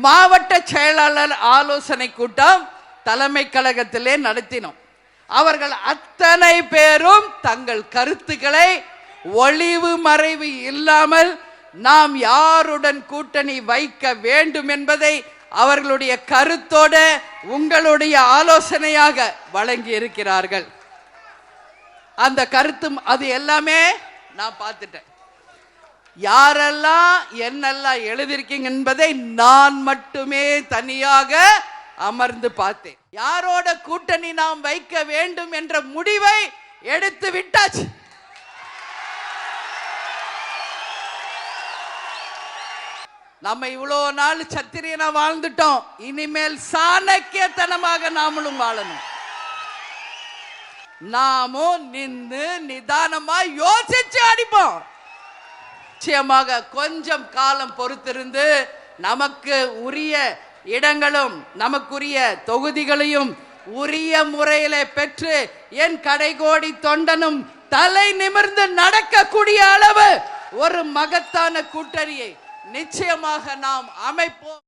மாவட்ட செயலாளர் ஆலோசனை கூட்டம் தலைமை கழகத்திலே நடத்தினோம். அவர்கள் அத்தனை பேரும் தங்கள் கருத்துக்களை ஒளிவு மறைவு இல்லாமல் நாம் யாருடன் கூட்டணி வைக்க வேண்டும் என்பதை அவர்களுடைய கருத்தோட உங்களுடைய ஆலோசனையாக வழங்கி இருக்கிறார்கள். அந்த கருத்தும் அது எல்லாமே நான் பார்த்துட்டேன். யாரெல்லாம் என்னெல்லாம் எழுதியிருக்கீங்க என்பதை நான் மட்டுமே தனியாக அமர்ந்து பார்த்தேன். யாரோட கூட்டணி நாம் வைக்க வேண்டும் என்ற முடிவை எடுத்து விட்டாச்சு. நம்ம இவ்வளோ நாள் சத்திரியனா வாழ்ந்துட்டோம். இனிமேல் சாணக்கியத்தனமாக நாமளும் வாழணும். நாமும் நின்று நிதானமா யோசிச்சு அடிப்போம். நிச்சயமாக கொஞ்சம் காலம் பொறுத்திருந்து நமக்கு உரிய இடங்களும் நமக்குரிய தொகுதிகளையும் உரிய முறையில பெற்று என் கடைகோடி தொண்டனும் தலை நிமிர்ந்து நடக்கக்கூடிய அளவு ஒரு மகத்தான கூட்டணியை நிச்சயமாக நாம் அமைப்போம்.